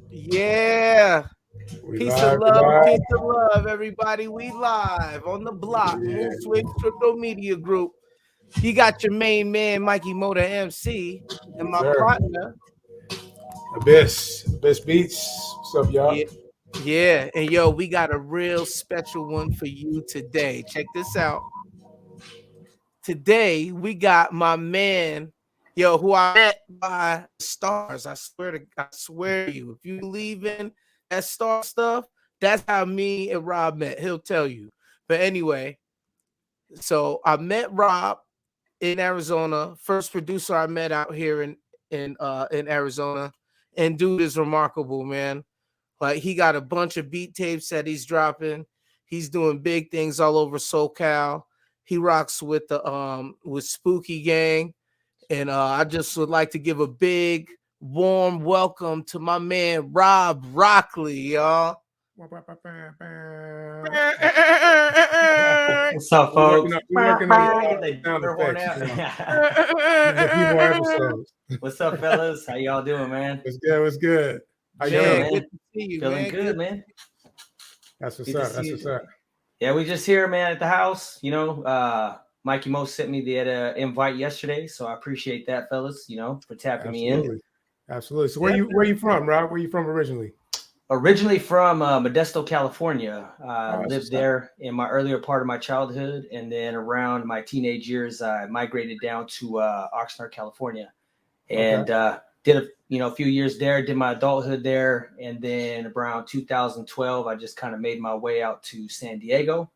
Yeah. We Peace live, of we love, live. peace of love, everybody. We live on the block. Yeah, Moodswingz Cryptomedia Group. You got your main man, Mikey Motor MC, and yes, my sir. partner. Abyss Beats. What's up, y'all? Yeah. Yeah. And yo, we got a real special one for you today. Check this out. Today, we got my man, yo, who I met by stars. I swear to you, if you believe in that star stuff, that's how me and Rob met. He'll tell you. But anyway, so I met Rob in Arizona. First producer I met out here in Arizona, and dude is remarkable, man. Like he got a bunch of beat tapes that he's dropping. He's doing big things all over SoCal. He rocks with the with Spooky Gang, and I just would like to give a big warm welcome to my man Rob Rockley, y'all. What's up, folks? We're working on Get the sound deer horn effects. out. These are a few more episodes. What's up, fellas? How y'all doing, man? What's good? What's good? How you Chilling, doing? man. Good to see you, Feeling man. good, man. That's what's Good to up. see That's you. what's up. Yeah, we just here, man, at the house. You know, Mikey Mo sent me the invite yesterday, so I appreciate that, fellas. You know, for tapping me in. Absolutely. So where you from, Rob? Where you from originally? Originally from Modesto, California. That's Lived what's there in my earlier part of my childhood, and then around my teenage years, I migrated down to Oxnard, California, and did a few years there. Did my adulthood there, and then around 2012, I just kind of made my way out to San Diego,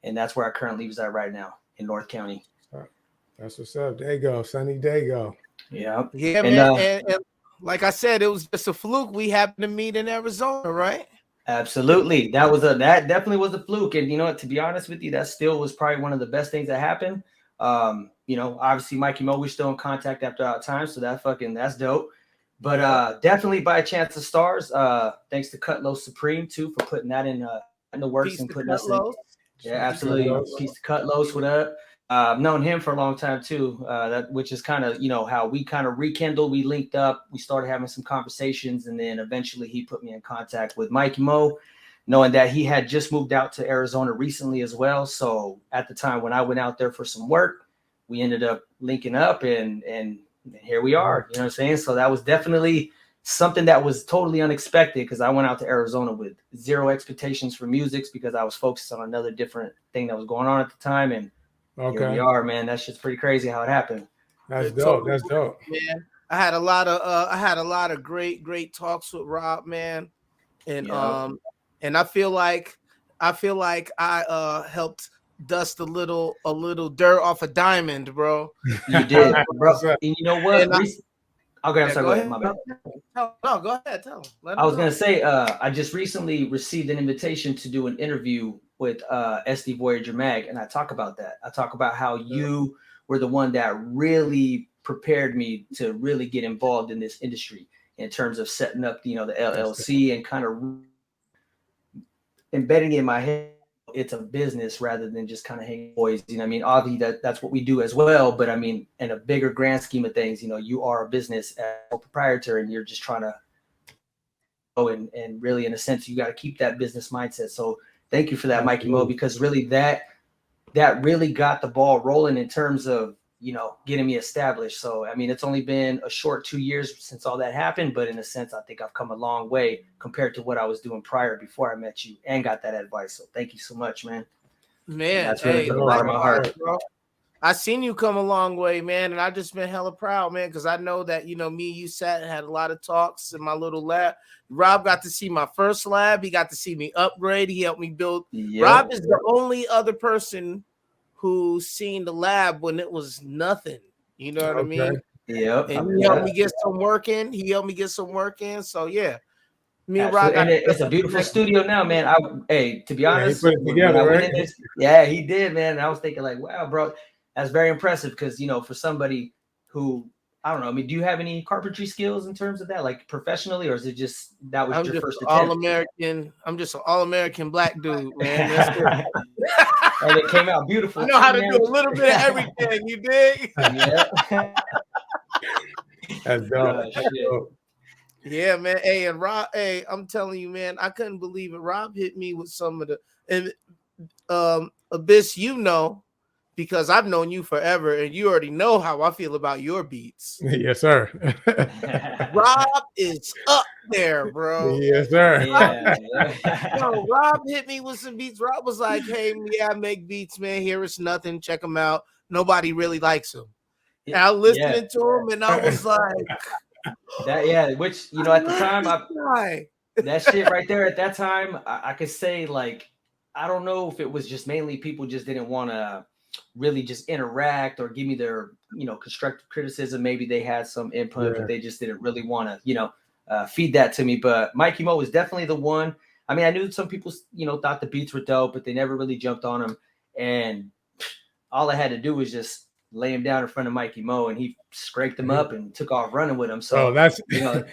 and that's where I currently reside right now in North County. That's what's up. Dago, sunny Dago. Yeah, Yeah, man. And like I said, it was just a fluke. We happened to meet in Arizona, right? absolutely. That definitely was a fluke. And you know what, to be honest with you, that still was probably one of the best things that happened. Obviously Mikey Mo, we're still in contact after our time, so that's dope. But definitely by a chance of stars. Thanks to Cutlos Supreme too for putting that in the works Peace and to putting us in. Cutlos. Yeah, absolutely. Peace to Cutlos, what up? I've known him for a long time too. Which is kind of how we kind of rekindled. We linked up. We started having some conversations, and then eventually he put me in contact with Mikey Mo, knowing that he had just moved out to Arizona recently as well. So at the time when I went out there for some work, we ended up linking up, and here we are. You know what I'm saying? So that was definitely something that was totally unexpected because I went out to Arizona with zero expectations for music because I was focused on another different thing that was going on at the time, and here we are, man. That shit's pretty crazy how it happened. That's dope. That's dope, man. I had a lot of great talks with Rob, man, and I feel like I helped dust a little dirt off a diamond, bro. You did, bro. And you know what? Okay, I'm sorry. Go ahead. My bad. No, go ahead. Tell him. I was gonna say, I just recently received an invitation to do an interview with SD Voyager Mag, and I talk about that. I talk about how you were the one that really prepared me to really get involved in this industry in terms of setting up, the LLC and kind of embedding in my head it's a business rather than just kind of hanging boys. You know what I mean? Obviously that's what we do as well, but I mean, in a bigger grand scheme of things, you are a business as a proprietor and you're just trying to go and really, in a sense, you got to keep that business mindset. So thank you for that, Mikey Mo, because really that really got the ball rolling in terms of, getting me established. So, I mean, it's only been a short 2 years since all that happened, but in a sense, I think I've come a long way compared to what I was doing prior before I met you and got that advice. So thank you so much, man. Man, that's really from the bottom of my heart. Bro. I seen you come a long way, man, and I just been hella proud, man, because I know that, me and you sat and had a lot of talks in my little lab. Rob got to see my first lab. He got to see me upgrade. He helped me build. Yep. Rob is the only other person who seen the lab when it was nothing. You know what I mean? Yep. And he helped me get some work in. So yeah. Me and Rob, and it's a beautiful studio now, man. To be honest, he put it together, right? He did, man. And I was thinking, like, wow, bro, that's very impressive because for somebody who, I don't know, I mean, do you have any carpentry skills in terms of that, like professionally, or is it just that was your first attempt? All-American. I'm just an all-American black dude, man. That's it. And it came out beautiful. I know how to do a little bit of everything. You dig? Yeah. That's dope. Yeah, man. Hey, and Rob, hey, I'm telling you, man, I couldn't believe it. Rob hit me with some of the and Abyss, you know, because I've known you forever, and you already know how I feel about your beats. Yes, sir. Rob is up there, bro. Yes, sir. Yo, Rob hit me with some beats. Rob was like, "Hey, yeah, I make beats, man. Here is nothing. Check them out. Nobody really likes them." And I listening to him, and I was like, "That, which you know, at the time, that shit right there at that time, I could say like, I don't know if it was just mainly people just didn't want to really just interact or give me their, you know, constructive criticism. Maybe they had some input, but they just didn't really want to, you know, feed that to me. But Mikey Mo was definitely the one. I mean, I knew some people, you know, thought the beats were dope, but they never really jumped on them. And all I had to do was just lay him down in front of Mikey Mo, and he scraped him up and took off running with him. So that's, you know,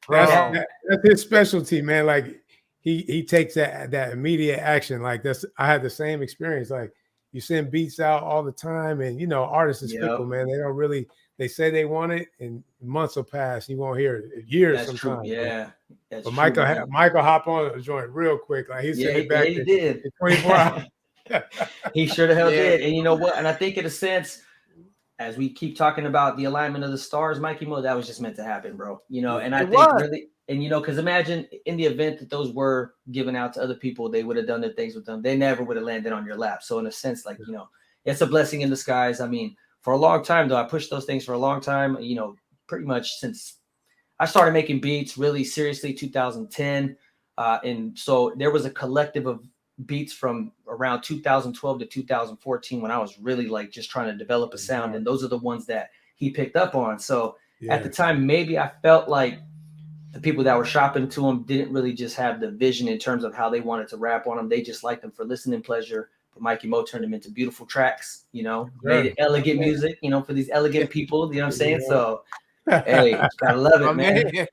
that's his specialty, man. Like he takes that immediate action. Like I had the same experience. Like you send beats out all the time, and you know, artists is fickle, man. They don't really. They say they want it, and months will pass. You won't hear it. Years That's sometimes. True. Yeah. That's but true, Michael hop on the joint real quick. Like he sent it back. He did. In 24 hours. He sure the hell did. And you know what? And I think in a sense, as we keep talking about the alignment of the stars, Mikey Mo, that was just meant to happen, bro. You know, and I think really, and you know, because imagine in the event that those were given out to other people, they would have done their things with them. They never would have landed on your lap. So in a sense, like, you know, it's a blessing in disguise. I mean, for a long time, though, I pushed those things for a long time, you know, pretty much since I started making beats really seriously 2010. And so there was a collective of beats from around 2012 to 2014 when I was really like just trying to develop a sound. And those are the ones that he picked up on. So at the time, maybe I felt like the people that were shopping to him didn't really just have the vision in terms of how they wanted to rap on them. They just liked them for listening pleasure. But Mikey Mo turned them into beautiful tracks, you know, made it elegant music, you know, for these elegant people, you know what I'm saying? So, hey, gotta love it, man.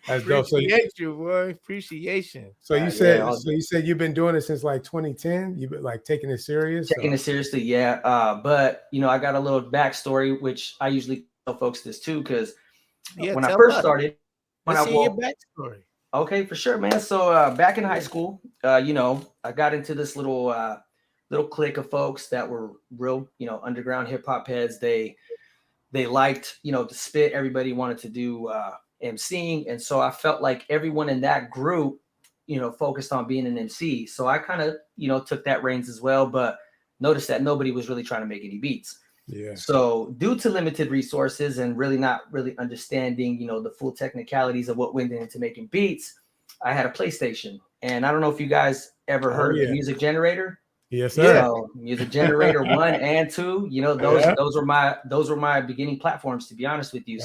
That's dope. Appreciate you, boy. Appreciation. So you said you've been doing it since like 2010. You've been like taking it serious. Taking it seriously, yeah. But you know, I got a little backstory, which I usually tell folks this too, because when I first started, let's see your backstory. Okay, for sure, man. So back in high school, you know, I got into this little clique of folks that were real, you know, underground hip hop heads. They liked, you know, to spit. Everybody wanted to do MCing, and so I felt like everyone in that group, you know, focused on being an MC. So I kind of, you know, took that reins as well, but noticed that nobody was really trying to make any beats. Yeah. So due to limited resources and really not really understanding, you know, the full technicalities of what went into making beats, I had a PlayStation. And I don't know if you guys ever heard of the Music Generator. Yes, sir. So Music Generator 1 and 2, you know, those were my beginning platforms, to be honest with you.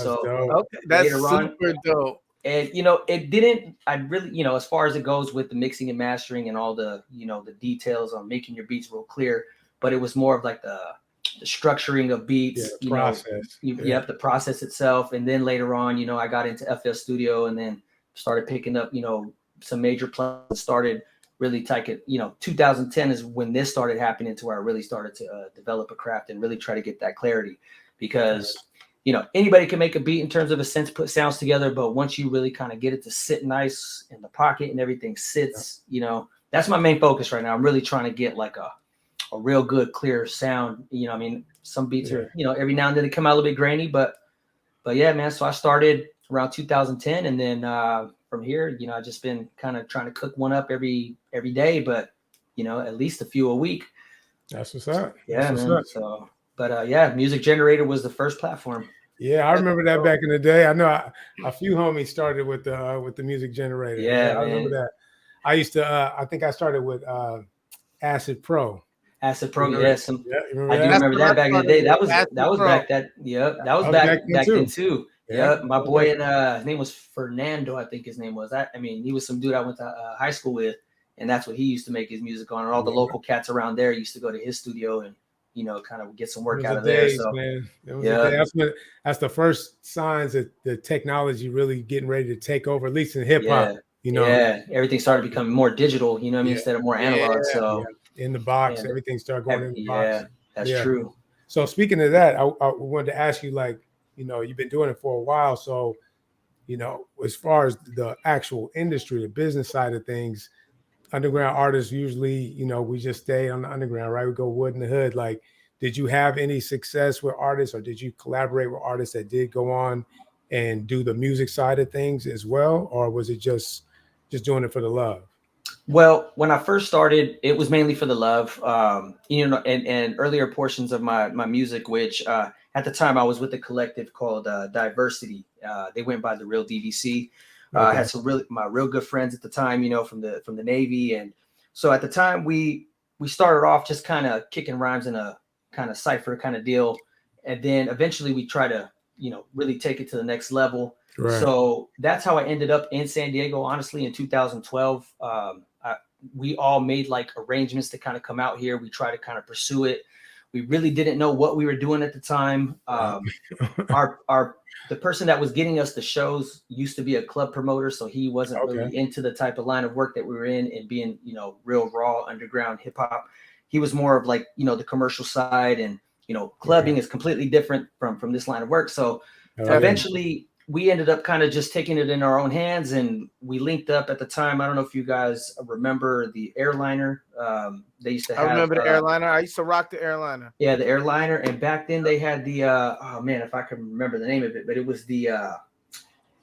That's super dope. And you know, I really, you know, as far as it goes with the mixing and mastering and all the, you know, the details on making your beats real clear, but it was more of like the structuring of beats, the process. The process itself. And then later on, you know, I got into FL Studio and then started picking up, you know, some major plugins, started really taking, you know, 2010 is when this started happening to where I really started to develop a craft and really try to get that clarity, because you know, anybody can make a beat in terms of a sense, put sounds together, but once you really kind of get it to sit nice in the pocket and everything sits, you know, that's my main focus right now. I'm really trying to get like a real good, clear sound. You know, I mean, some beats are, you know, every now and then they come out a little bit grainy, but yeah, man. So I started around 2010, and then from here, you know, I've just been kind of trying to cook one up every day, but you know, at least a few a week. That's what's up. Yeah, man. So, but yeah, Music Generator was the first platform. Yeah, I remember that back in the day. I know a few homies started with the Music Generator. Yeah, I remember that. I used to. I think I started with Acid Pro. Acid Pro, yes. I do remember that back in the day. That was back that. Yep, that was back then too. Yeah, my boy and his name was Fernando. I think his name was. I mean, he was some dude I went to high school with, and that's what he used to make his music on. And all the local cats around there used to go to his studio and, you know, kind of get some work out of there. So that's the first signs that the technology really getting ready to take over, at least in hip hop. You know, everything started becoming more digital. You know what I mean, instead of more analog. So in the box, everything started going in the box. That's true. So speaking of that, I wanted to ask you, like, you know, you've been doing it for a while, so you know, as far as the actual industry, the business side of things, underground artists usually, you know, we just stay on the underground, right? We go wood in the hood. Like, did you have any success with artists, or did you collaborate with artists that did go on and do the music side of things as well? Or was it just doing it for the love? Well, when I first started, it was mainly for the love, you know, and earlier portions of my music, which at the time I was with a collective called Diversity. They went by the Real DVC. I had some my real good friends at the time, you know, from the Navy, and so at the time we started off just kind of kicking rhymes in a kind of cipher kind of deal, and then eventually we try to, you know, really take it to the next level. Right. So that's how I ended up in San Diego, honestly, in 2012. We all made like arrangements to kind of come out here. We tried to kind of pursue it. We really didn't know what we were doing at the time. The person that was getting us the shows used to be a club promoter, so he wasn't really into the type of line of work that we were in and being, you know, real raw underground hip hop. He was more of like, you know, the commercial side, and, you know, clubbing is completely different from this line of work. So eventually we ended up kind of just taking it in our own hands, and we linked up at the time. I don't know if you guys remember the Airliner. They used to have. I remember the Airliner. I used to rock the Airliner. Yeah, the Airliner. And back then they had the, oh man, if I can remember the name of it, but it was the,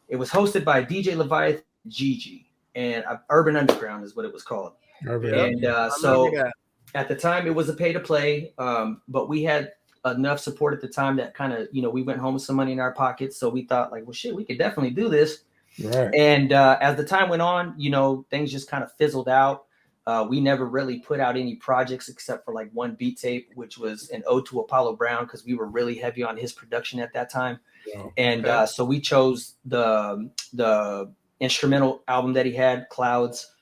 it was hosted by DJ Leviathan Gigi, and Urban Underground is what it was called. And so at the time it was a pay to play, but we had enough support at the time that kind of, you know, we went home with some money in our pockets. So we thought like, well, shit, we could definitely do this. Right. And as the time went on, you know, things just kind of fizzled out. We never really put out any projects except for like one beat tape, which was an ode to Apollo Brown, because we were really heavy on his production at that time. Wow. And so we chose the instrumental album that he had, Clouds,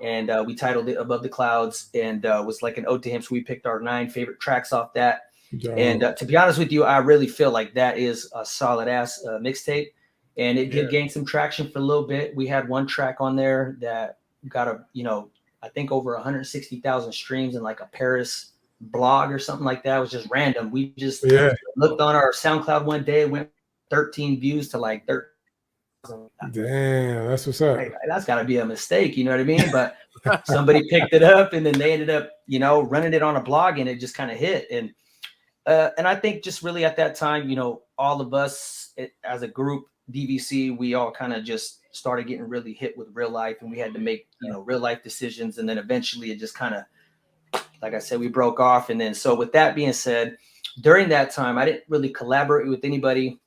and we titled it Above the Clouds, and was like an ode to him. So we picked our 9 favorite tracks off that. And to be honest with you, I really feel like that is a solid ass mixtape, and it did gain some traction for a little bit. We had one track on there that got I think over 160,000 streams in like a Paris blog or something like that. It was just random. We just looked on our SoundCloud one day, went 13 views to like 13,000. Damn, that's what's up. Hey, that's got to be a mistake, you know what I mean? But somebody picked it up, and then they ended up, you know, running it on a blog, and it just kind of hit. And I think just really at that time, you know, all of us as a group, DVC, we all kind of just started getting really hit with real life, and we had to make, you know, real life decisions. And then eventually it just kind of, like I said, we broke off. And then, so with that being said, during that time, I didn't really collaborate with anybody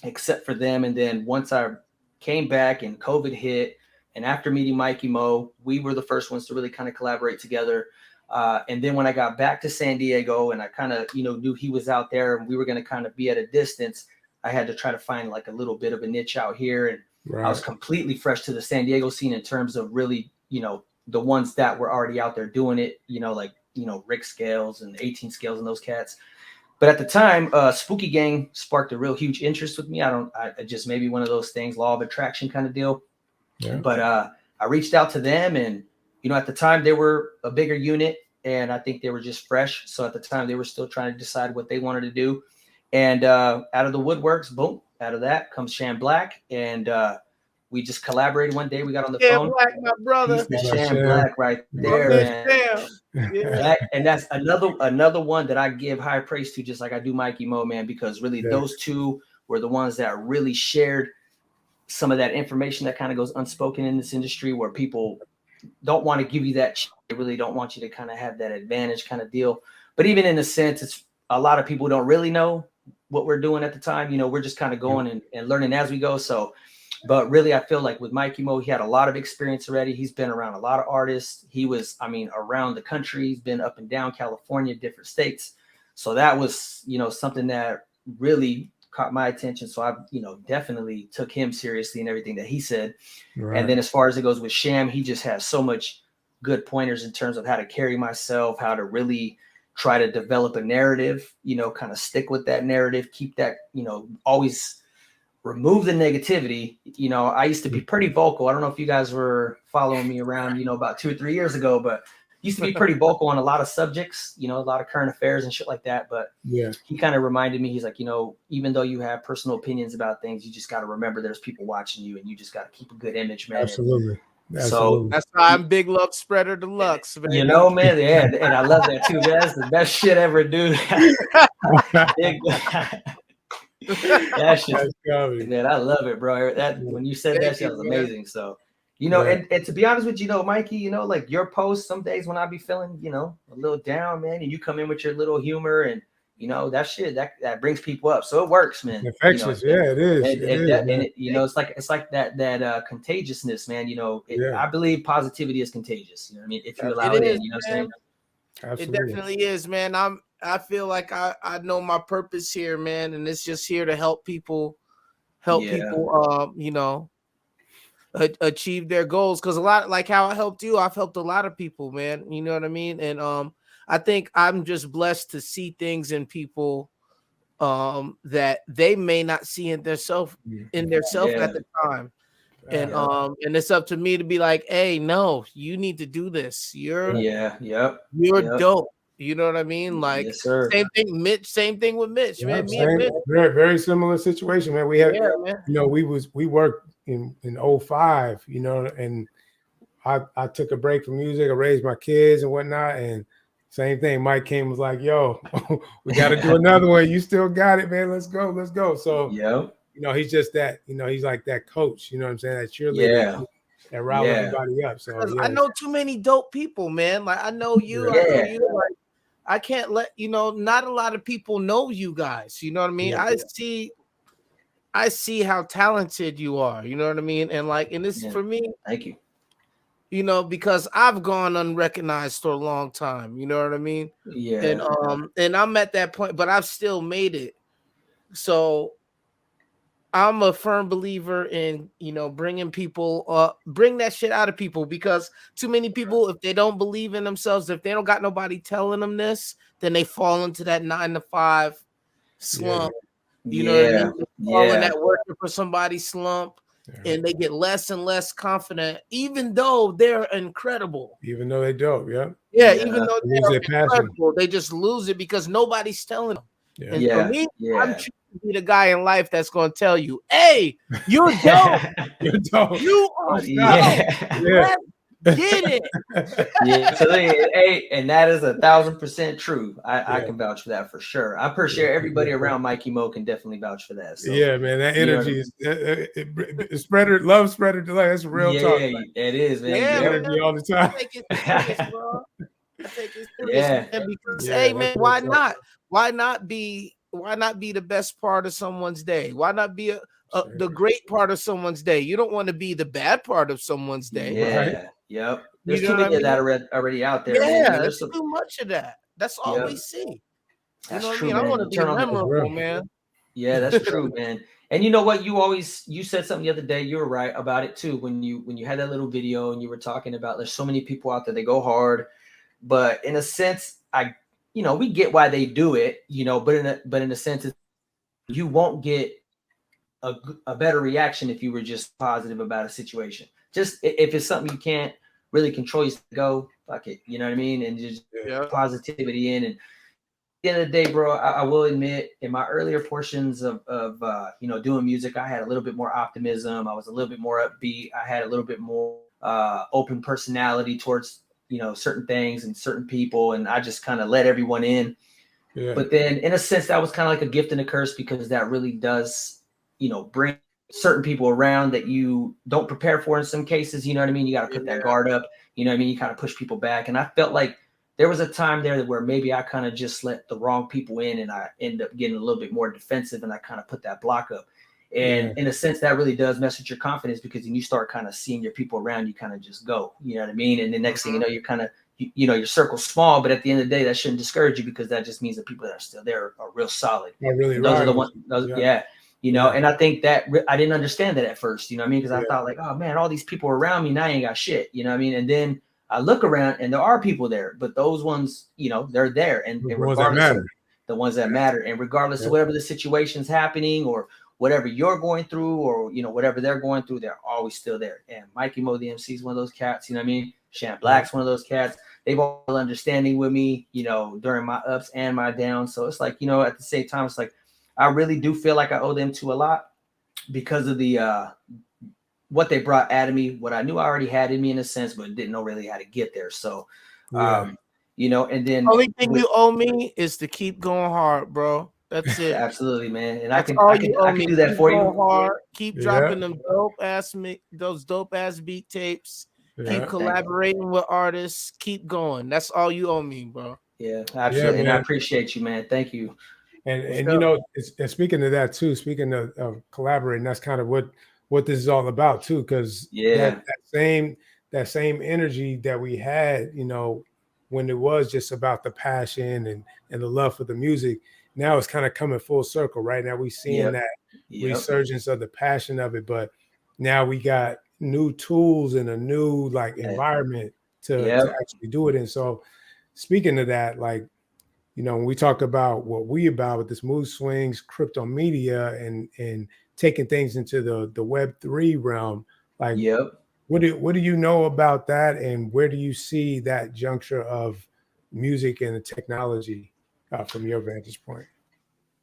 except for them. And then once I came back and COVID hit, and after meeting Mikey Mo, we were the first ones to really kind of collaborate together. And then when I got back to San Diego, and I kind of, you know, knew he was out there, and we were going to kind of be at a distance, I had to try to find like a little bit of a niche out here. And I was completely fresh to the San Diego scene in terms of really, you know, the ones that were already out there doing it, you know, like, you know, Rick Scales and 18 Scales and those cats. But at the time, Spooky Gang sparked a real huge interest with me. I just maybe one of those things, law of attraction kind of deal. Yeah. But I reached out to them, and, you know, at the time they were a bigger unit, and I think they were just fresh. So at the time they were still trying to decide what they wanted to do. And out of the woodworks, boom, out of that comes Sham Blak. And we just collaborated one day. We got on the phone. Blak, my brother. Sham Blak right there, man. Yeah. And that's another one that I give high praise to, just like I do Mikey Mo, man, because really those two were the ones that really shared some of that information that kind of goes unspoken in this industry, where people don't want to give you that. They really don't want you to kind of have that advantage kind of deal. But even in a sense, it's a lot of people don't really know what we're doing at the time. You know, we're just kind of going and learning as we go. So, but really, I feel like with Mikey Mo, he had a lot of experience already. He's been around a lot of artists. He was, I mean, around the country. He's been up and down California, different states. So that was, you know, something that really caught my attention. So I, you know, definitely took him seriously and everything that he said. Right. And then as far as it goes with Sham, he just has so much good pointers in terms of how to carry myself, how to really try to develop a narrative, you know, kind of stick with that narrative, keep that, you know, always remove the negativity. You know, I used to be pretty vocal. I don't know if you guys were following me around, you know, about 2 or 3 years ago, but used to be pretty vocal on a lot of subjects, you know, a lot of current affairs and shit like that. But yeah, he kind of reminded me, he's like, you know, even though you have personal opinions about things, you just got to remember there's people watching you, and you just got to keep a good image, man. absolutely. So that's why I'm big love spreader deluxe, baby. you know, man, yeah, and I love that too, man. That's the best shit ever, dude. That shit, man, I love it, bro. That when you said that shit was amazing. So, you know, and to be honest with you, know, Mikey, you know, like your posts, some days when I be feeling, you know, a little down, man, and you come in with your little humor, and you know that shit that brings people up. So it works, man. Infectious, you know, yeah, it is. And you know, it's like that contagiousness, man. You know, I believe positivity is contagious. You know what I mean? If you allow it in, you know what I'm saying? Absolutely. It definitely is, man. I feel like I know my purpose here, man, and it's just here to help people, you know, achieve their goals. Because a lot, like how I helped you, I've helped a lot of people, man. You know what I mean? And I think I'm just blessed to see things in people that they may not see in their self at the time. And it's up to me to be like, hey, no, you need to do this. You're dope. You know what I mean? Like, yes, sir. Same thing with Mitch, man. Very, very similar situation, man. We had, you know, we worked in 05, you know, and I took a break from music. I raised my kids and whatnot, and same thing. Mike came and was like, yo, we got to do another one. You still got it, man. Let's go. So, you know, he's just that, you know, he's like that coach, you know what I'm saying? That cheerleader that rile everybody up. So I know too many dope people, man. Like I know you, I know you. Like I can't let, you know, not a lot of people know you guys. You know what I mean? I see how talented you are, you know what I mean? And like, and this for me, thank you. You know, because I've gone unrecognized for a long time, you know what I mean? Yeah. And I'm at that point, but I've still made it. So I'm a firm believer in, you know, bringing people bring that shit out of people, because too many people, if they don't believe in themselves, if they don't got nobody telling them this, then they fall into that 9-to-5 slump. You know what I mean? They fall in that working for somebody slump, and they get less and less confident, even though they're incredible. Even though they don't, even though they're incredible, they just lose it because nobody's telling them. And for me, I'm choosing to be the guy in life that's going to tell you, hey, you're dope. You're dope. You are dope. Let's get it. So hey, and that is 1,000% true. I can vouch for that for sure. I'm pretty sure everybody around Mikey Mo can definitely vouch for that. So, yeah, man, that energy is spreader, love spreader delay. That's real talk. It is, man. Energy all the time. I take it serious, bro. I take it serious, man, because hey, man, why not? Why not be the best part of someone's day? Why not be the great part of someone's day? You don't want to be the bad part of someone's day. Yep. There's too many of that already out there. Yeah, there's too much of that. That's all we see. That's you know true, what I mean? man. I want to be memorable, man. Yeah, that's true, man. And you know what? You said something the other day. You were right about it too. When you had that little video and you were talking about there's so many people out there, they go hard, but in a sense, we get why they do it, but in a sense, you won't get a better reaction if you were just positive about a situation. Just if it's something you can't really control, you go, fuck it. You know what I mean? And just positivity in. And at the end of the day, bro, I will admit in my earlier portions of doing music, I had a little bit more optimism. I was a little bit more upbeat. I had a little bit more open personality towards, certain things and certain people. And I just kind of let everyone in. Yeah. But then in a sense, that was kind of like a gift and a curse, because that really does, bring certain people around that you don't prepare for in some cases. You know what I mean? You got to put that guard up. You know what I mean? You kind of push people back. And I felt like there was a time there where maybe I kind of just let the wrong people in, and I end up getting a little bit more defensive, and I kind of put that block up. And in a sense, that really does mess with your confidence, because then you start kind of seeing your people around you kind of just go, you know what I mean? And the next thing you know, you're kind of, your circle's small, but at the end of the day, that shouldn't discourage you, because that just means the people that are still there are real solid. Those are the ones, and I think that I didn't understand that at first, you know what I mean? Because I thought like, oh man, all these people around me, now I ain't got shit, you know what I mean? And then I look around and there are people there, but those ones, they're there. And regardless of the ones that matter, and regardless of whatever the situation's happening or whatever you're going through, or, whatever they're going through, they're always still there. And Mikey Mo, the MC, is one of those cats, you know what I mean? Sham Blak's one of those cats. they've all been understanding with me, you know, during my ups and my downs. So it's like, you know, at the same time, it's like I really do feel like I owe them to a lot because of the what they brought out of me, what I knew I already had in me in a sense, but didn't know really how to get there. So you know, and then only thing you owe me is to keep going hard, bro. That's it. Absolutely, man. And That's I all can you owe me. do that keep for going you. hard. Keep dropping them those dope ass beat tapes. Keep collaborating with artists. Keep going. That's all you owe me, bro. Yeah, absolutely. And I appreciate you, man. Thank you. And you know, and speaking of that too, speaking of collaborating, that's kind of what this is all about too, because that same energy that we had, you know, when it was just about the passion and the love for the music, now it's kind of coming full circle. Right now we're seeing that resurgence of the passion of it, but now we got new tools and a new like environment to actually do it in. So speaking of that, like, you know, when we talk about what we about with this Moodswingz Cryptomedia and taking things into the Web3 realm, like what do you know about that, and where do you see that juncture of music and the technology from your vantage point?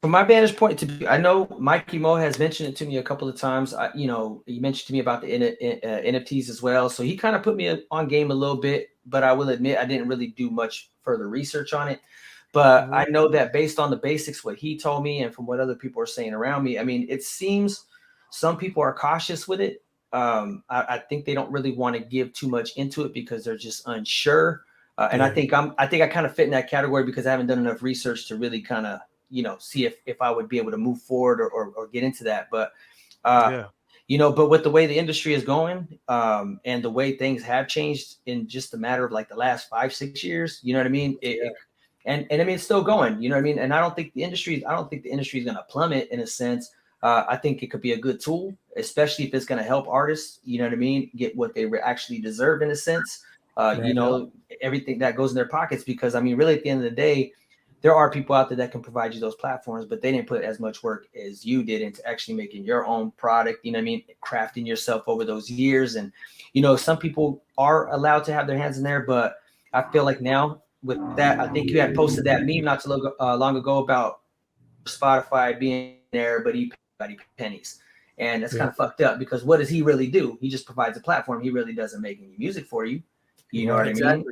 From my vantage point, I know Mikey Mo has mentioned it to me a couple of times. You know, he mentioned to me about the NFTs as well. So he kind of put me on game a little bit, but I will admit I didn't really do much further research on it. But I know that based on the basics, what he told me and from what other people are saying around me, I mean, it seems some people are cautious with it. I think they don't really want to give too much into it because they're just unsure. And I think I kind of fit in that category because I haven't done enough research to really kind of, you know, see if I would be able to move forward or get into that. But, you know, but with the way the industry is going and the way things have changed in just a matter of like the last 5-6 years, you know what I mean? And I mean, it's still going, you know what I mean? And I don't think the industry is going to plummet in a sense. I think it could be a good tool, especially if it's going to help artists, you know what I mean, get what they actually deserve in a sense. You know, everything that goes in their pockets, because I mean, really at the end of the day, there are people out there that can provide you those platforms, but they didn't put as much work as you did into actually making your own product, you know what I mean, crafting yourself over those years. And, you know, some people are allowed to have their hands in there, but I feel like now with that, I think you had posted that meme not too long ago about Spotify being there, but he paid pennies. And that's kind of fucked up because what does he really do? He just provides a platform. He really doesn't make any music for you. You know what I mean?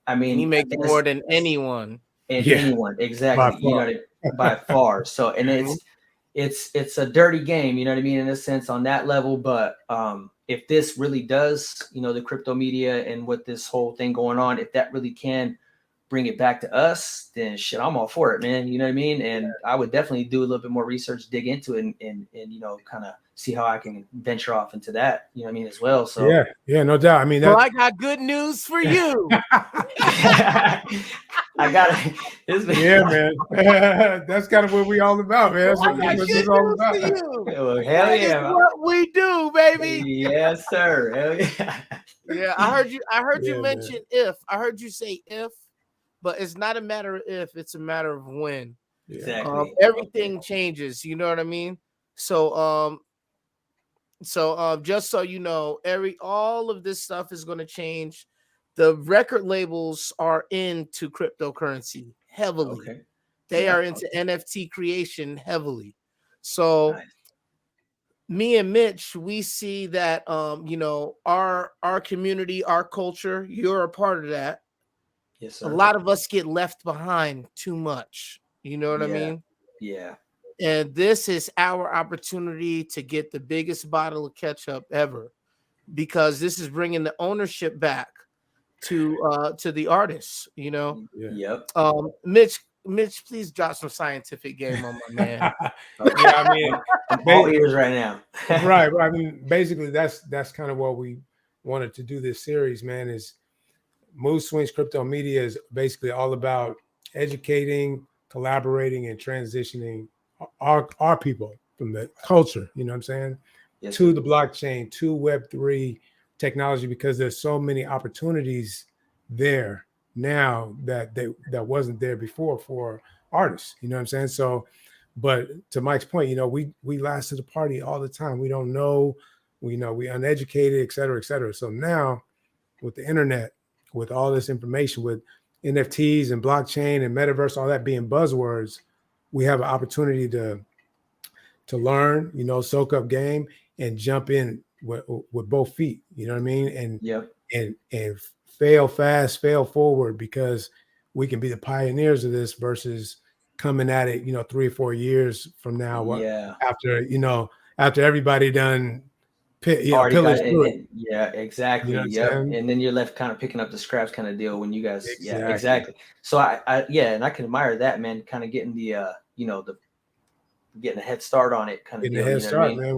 I mean, and he makes more than anyone. Anyone, exactly. You know, by far. So, and it's a dirty game, you know what I mean, in a sense on that level. But if this really does, you know, the Cryptomedia and with this whole thing going on, if that really can bring it back to us, then shit, I'm all for it, man. You know what I mean? And I would definitely do a little bit more research, dig into it, and you know, kind of see how I can venture off into that. You know what I mean, as well. So yeah, no doubt. I mean, well, I got good news for you. I got it. Yeah, man. That's kind of what we all about, man. That's what this is all about. Well, hell yeah, what we do, baby. Yes, sir. Hell yeah. Yeah, I heard you mention if. I heard you say if, but it's not a matter of if, it's a matter of when. Exactly. Everything changes, you know what I mean? So just so you know, all of this stuff is going to change. The record labels are into cryptocurrency heavily. Okay. They are into NFT creation heavily. So me and Mitch, we see that you know, our community, our culture, you're a part of that. Yes, sir. A lot of us get left behind too much. You know what I mean? Yeah. And this is our opportunity to get the biggest bottle of ketchup ever, because this is bringing the ownership back to the artists, you know. Yep. Mitch, please drop some scientific game on my man. Yeah, I mean, all ears right now. right. I mean, basically, that's kind of what we wanted to do this series, man. Is Moodswingz Cryptomedia is basically all about educating, collaborating, and transitioning our people from the culture, you know what I'm saying, to the blockchain, to Web3 technology, because there's so many opportunities there now that wasn't there before for artists, you know what I'm saying? So, but to Mike's point, you know, we last to the party all the time. We don't know, we uneducated, et cetera, et cetera. So now with the internet, with all this information, with NFTs and blockchain and metaverse, all that being buzzwords, we have an opportunity to learn, you know, soak up game and jump in with both feet. You know what I mean? And fail fast, fail forward, because we can be the pioneers of this versus coming at it, you know, 3 or 4 years from now. After everybody done pillaged through it. Yeah, exactly. You know and then you're left kind of picking up the scraps kind of deal when you guys, exactly. So I and I can admire that, man, kind of getting the getting a head start on it kind of deal. Getting a head start, man.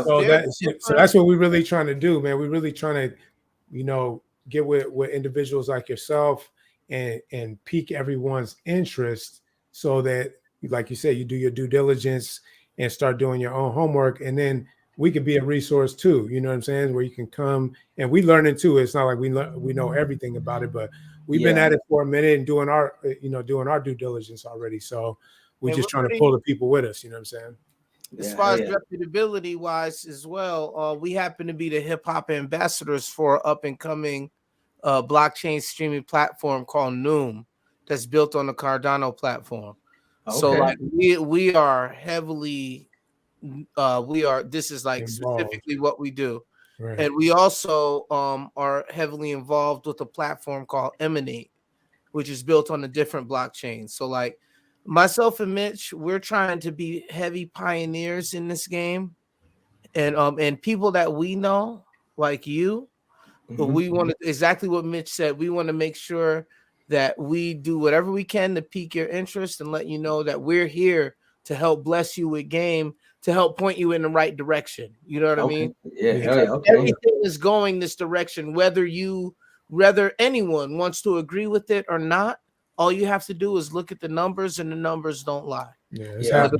So that's what we're really trying to do, man. We're really trying to, you know, get with individuals like yourself and pique everyone's interest, so that, like you said, you do your due diligence and start doing your own homework, and then we could be a resource too. You know what I'm saying? Where you can come and we learn it too. It's not like we know everything about it, but we've been at it for a minute and doing our due diligence already. So we're just trying to pull the people with us. You know what I'm saying? As far as reputability wise as well, we happen to be the hip hop ambassadors for up and coming blockchain streaming platform called Noom that's built on the Cardano platform. Okay. So like we are heavily this is like involved. Specifically what we do. Right. And we also are heavily involved with a platform called Emanate, which is built on a different blockchain. So like myself and Mitch, we're trying to be heavy pioneers in this game, and people that we know, like you, we want to, exactly what Mitch said. We want to make sure that we do whatever we can to pique your interest and let you know that we're here to help bless you with game, to help point you in the right direction. You know what I mean? Everything is going this direction, whether anyone wants to agree with it or not. All you have to do is look at the numbers, and the numbers don't lie. The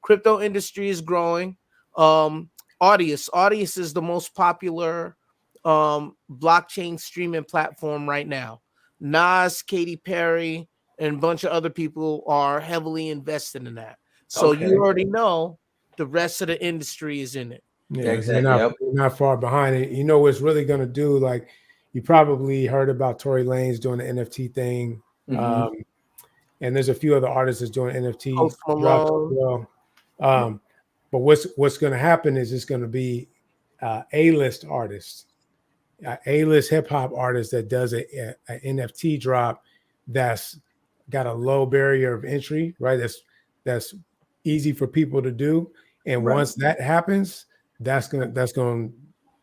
crypto industry is growing. Audius is the most popular blockchain streaming platform right now. Nas, Katy Perry, and a bunch of other people are heavily invested in that. So you already know the rest of the industry is in it. Yeah, exactly. We're not far behind it. You know what's really going to do, like, you probably heard about Tory Lanez doing the NFT thing. And there's a few other artists that's doing NFT drops as well. But what's going to happen is it's going to be A-list artists, A-list hip hop artist that does a NFT drop that's got a low barrier of entry, right? That's easy for people to do. And once that happens, that's going to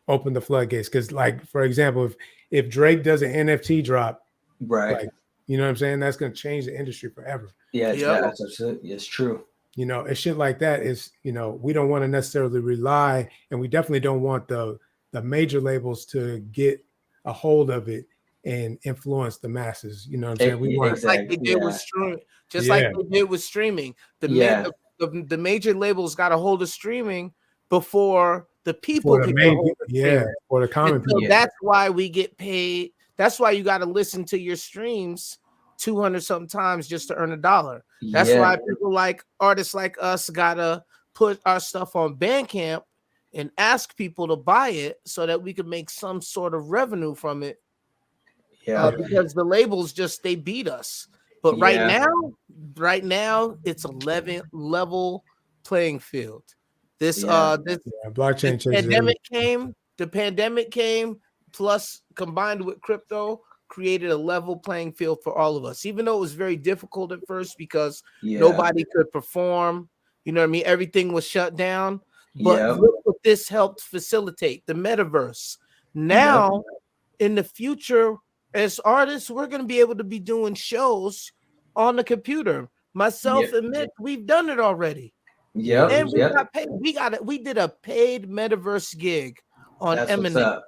open the floodgates. Because, like, for example, if Drake does an NFT drop, like, you know what I'm saying, that's going to change the industry forever. It's true. You know, and shit like that is, you know, we don't want to necessarily rely, and we definitely don't want the major labels to get a hold of it and influence the masses. You know what I'm saying? We want, like they did with streaming, just like they did with streaming. The major labels got a hold of streaming before the people could get hold of streaming. For the common people. That's why we get paid. That's why you got to listen to your streams 200 something times just to earn $1. That's why people like artists like us gotta put our stuff on Bandcamp and ask people to buy it so that we can make some sort of revenue from it. Because the labels they beat us. But right now it's a level playing field. Blockchain the pandemic came, plus combined with crypto, created a level playing field for all of us, even though it was very difficult at first because nobody could perform. You know what I mean? Everything was shut down. But look what this helped facilitate, the metaverse. Now, in the future, as artists, we're going to be able to be doing shows on the computer. Myself and Mitch, we've done it already. And we got paid. We did a paid metaverse gig on Emanate.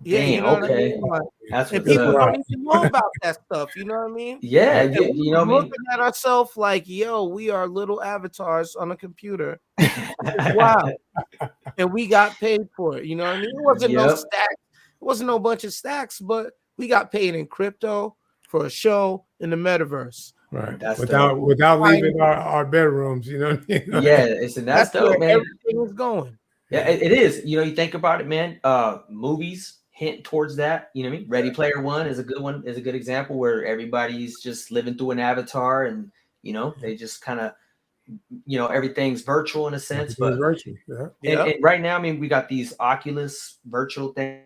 You know what I mean? That's and people don't even know about that stuff. You know what I mean? You know what I mean? Looking at ourselves like, yo, we are little avatars on a computer. Wow. And we got paid for it. You know what I mean? It wasn't no stacks. It wasn't no bunch of stacks, but we got paid in crypto for a show in the metaverse. Right. Without leaving our bedrooms, you know what I mean? That's dope, man. Everything is going. Yeah, it is. You know, you think about it, man. Movies, hint towards that. You know what I mean? Ready Player One is a good one, is a good example where everybody's just living through an avatar, and you know, they just kind of, you know, everything's virtual in a sense. But virtual. And right now, I mean, we got these Oculus virtual things,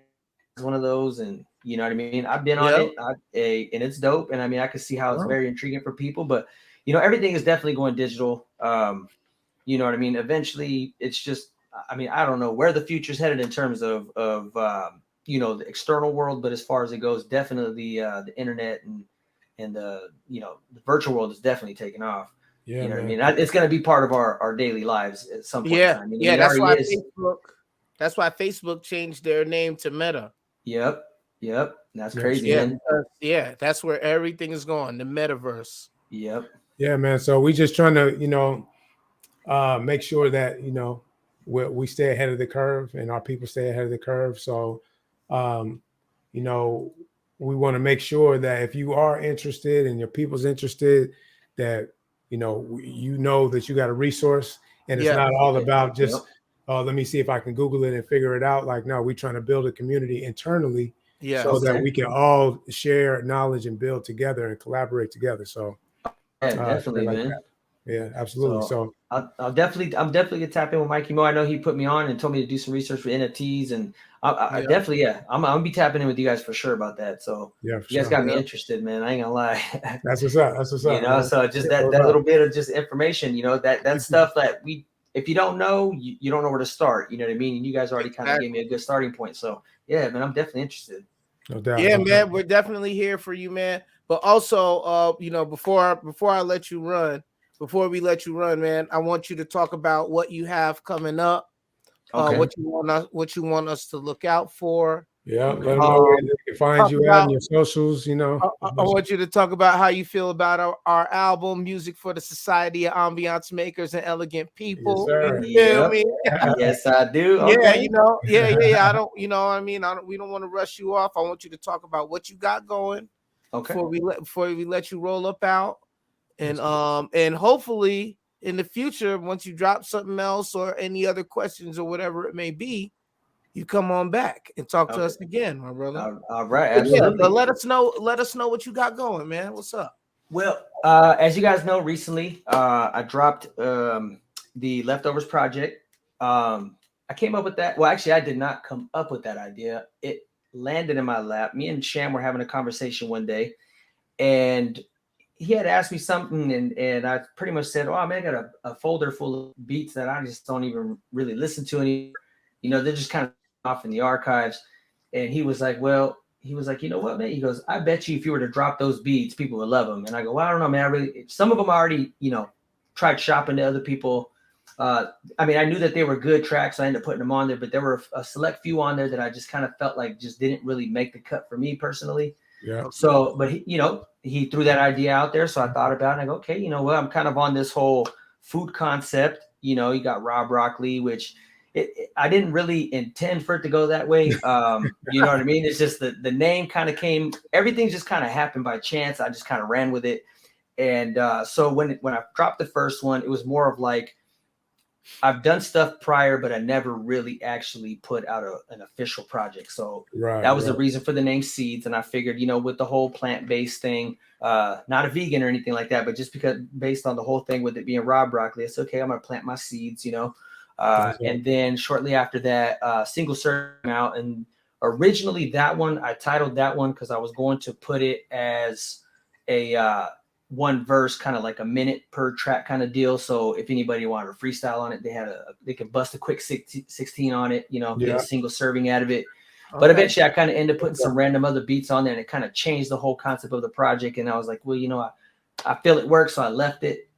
one of those, and you know what I mean? I've been on it, and it's dope. And I mean, I can see how it's very intriguing for people, but you know, everything is definitely going digital. You know what I mean? Eventually it's just, I mean, I don't know where the future's headed in terms of you know, the external world, but as far as it goes, definitely the internet and the, you know, the virtual world is definitely taking off. Yeah, you know man. what I mean? It's going to be part of our daily lives at some point in time. I mean, that's why that's why Facebook changed their name to Meta. Yep. That's crazy, man. That's where everything is going, the metaverse. Yep. Yeah, man. So we just trying to, you know, make sure that, you know, we stay ahead of the curve and our people stay ahead of the curve. So, you know, we want to make sure that if you are interested and your people's interested, that, you know that you got a resource, and it's not all about just, let me see if I can Google it and figure it out. Like, no, we're trying to build a community internally so that we can all share knowledge and build together and collaborate together. So definitely, man. That. Yeah, absolutely. So I'm definitely gonna tap in with Mikey Mo. I know he put me on and told me to do some research for NFTs, and I definitely, I'm gonna be tapping in with you guys for sure about that. So you guys got me interested, man. I ain't gonna lie. That's what's up. You know, man. So just that little bit of just information, you know, that stuff that if you don't know, you don't know where to start. You know what I mean? And you guys already kind of gave me a good starting point. So yeah, man, I'm definitely interested. No doubt. Yeah, man, we're definitely here for you, man. But also, you know, before I let you run. Before we let you run, man, I want you to talk about what you have coming up, what you want us to look out for. Yeah, let them know where they can find you at and your socials. You know, I want you to talk about how you feel about our album, Music for the Society of Ambiance Makers and Elegant People. Yes, you feel me? Yes, I do. Yeah, you know, I don't, you know what I mean? We don't want to rush you off. I want you to talk about what you got going before we let you roll up out. And hopefully in the future, once you drop something else or any other questions or whatever it may be, you come on back and talk to us again, my brother. All right, absolutely. But let us know what you got going, man. What's up? Well, as you guys know, recently I dropped the Leftovers project. I came up with that. Well, actually, I did not come up with that idea. It landed in my lap. Me and Sham were having a conversation one day, and he had asked me something, and I pretty much said, "Oh man, I got a folder full of beats that I just don't even really listen to anymore. You know, they're just kind of off in the archives." And he was like, you know what, man? He goes, "I bet you if you were to drop those beats, people would love them." And I go, "Well, I don't know, man. Some of them I already, you know, tried shopping to other people. I mean, I knew that they were good tracks. So I ended up putting them on there, but there were a select few on there that I just kind of felt like just didn't really make the cut for me personally." Yeah. So, but he threw that idea out there. So I thought about it and I go, okay, you know what? I'm kind of on this whole food concept. You know, you got Rob ROCKLY, which I didn't really intend for it to go that way. You know what I mean? It's just the name kind of came, everything just kind of happened by chance. I just kind of ran with it. And so when I dropped the first one, it was more of like, I've done stuff prior, but I never really actually put out an official project. So that was the reason for the name Seeds. And I figured, you know, with the whole plant-based thing, not a vegan or anything like that, but just because based on the whole thing with it being Rob ROCKLY, it's okay. I'm going to plant my seeds, you know? And then shortly after that, Single Serve came out. And originally that one, I titled that one because I was going to put it as a one verse, kind of like a minute per track kind of deal. So if anybody wanted to freestyle on it, they could bust a quick 16 on it, you know, get a single serving out of it. But eventually I kind of ended up putting some random other beats on there, and it kind of changed the whole concept of the project. And I was like, well, you know, I feel it works. So I left it.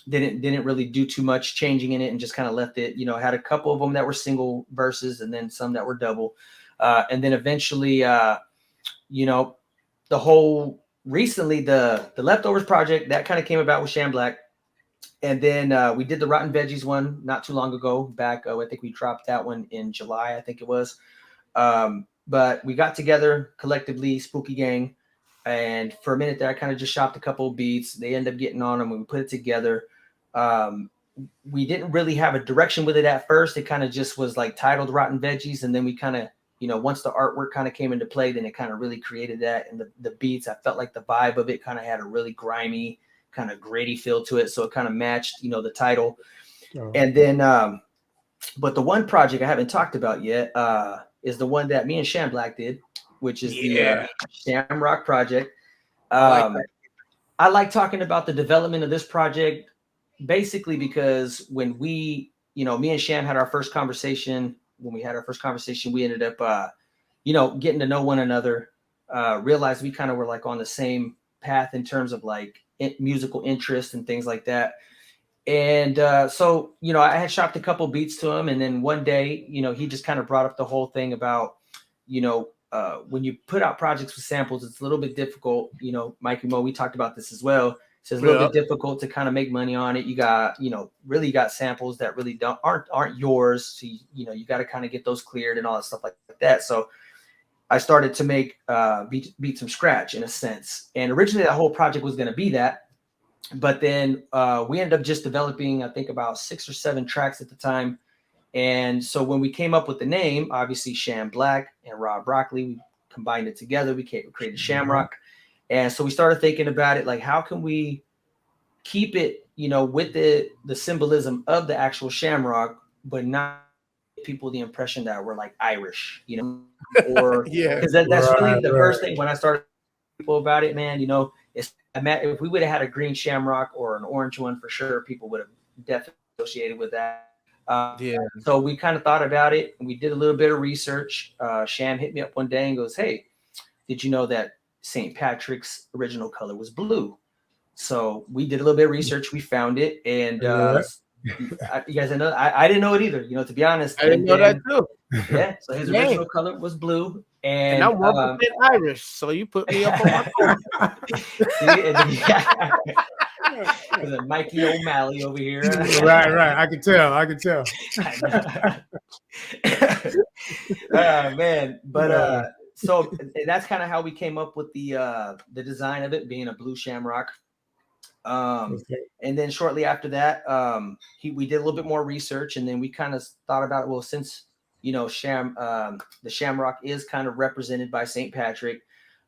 Didn't really do too much changing in it, and just kind of left it. You know, I had a couple of them that were single verses and then some that were double. And then eventually, you know, the whole recently the Leftovers project that kind of came about with Sham Blak. And then we did the Rotten Veggies one not too long ago back. I think we dropped that one in July, I think it was. But we got together collectively, Spooky Gang. And for a minute there, I kind of just shopped a couple of beats. They ended up getting on them when we put it together. We didn't really have a direction with it at first. It kind of just was like titled Rotten Veggies. And then we kind of, you know, once the artwork kind of came into play, then it kind of really created that. And the beats, I felt like the vibe of it kind of had a really grimy, kind of gritty feel to it. So it kind of matched, you know, the title. Oh. And then, but the one project I haven't talked about yet is the one that me and Sham Blak did, which is the Shamrock project. I like talking about the development of this project, basically because when we, you know, me and Sham had our first conversation. When we had our first conversation, we ended up, you know, getting to know one another. Realized we kind of were like on the same path in terms of like musical interest and things like that. And so, you know, I had shopped a couple beats to him, and then one day, you know, he just kind of brought up the whole thing about, you know, when you put out projects with samples, it's a little bit difficult. You know, Mikey Mo, we talked about this as well. So it's a little bit difficult to kind of make money on it. You got, you know, really got samples that really aren't yours. So you know, you got to kind of get those cleared and all that stuff like that. So I started to make beats from scratch in a sense. And originally that whole project was going to be that. But then we ended up just developing, I think, about 6 or 7 tracks at the time. And so when we came up with the name, obviously Sham Blak and Rob ROCKLY, we combined it together. We created Shamrock. And so we started thinking about it, like, how can we keep it, you know, with the symbolism of the actual shamrock, but not give people the impression that we're like Irish, you know, or because that's really the first thing when I started people about it, man. You know, if we would have had a green shamrock or an orange one, for sure, people would have definitely associated with that. So we kind of thought about it, and we did a little bit of research. Sham hit me up one day and goes, "Hey, did you know that St. Patrick's original color was blue?" So we did a little bit of research. We found it, and you guys know I didn't know it either. You know, to be honest, I didn't know that too. Yeah. So his original color was blue, and I'm 1% Irish, so you put me up on my court. There's a Mikey O'Malley over here. Right. I can tell. Man, but so that's kind of how we came up with the design of it being a blue shamrock. And then shortly after that, we did a little bit more research, and then we kind of thought about, well, since, you know, the shamrock is kind of represented by St. Patrick,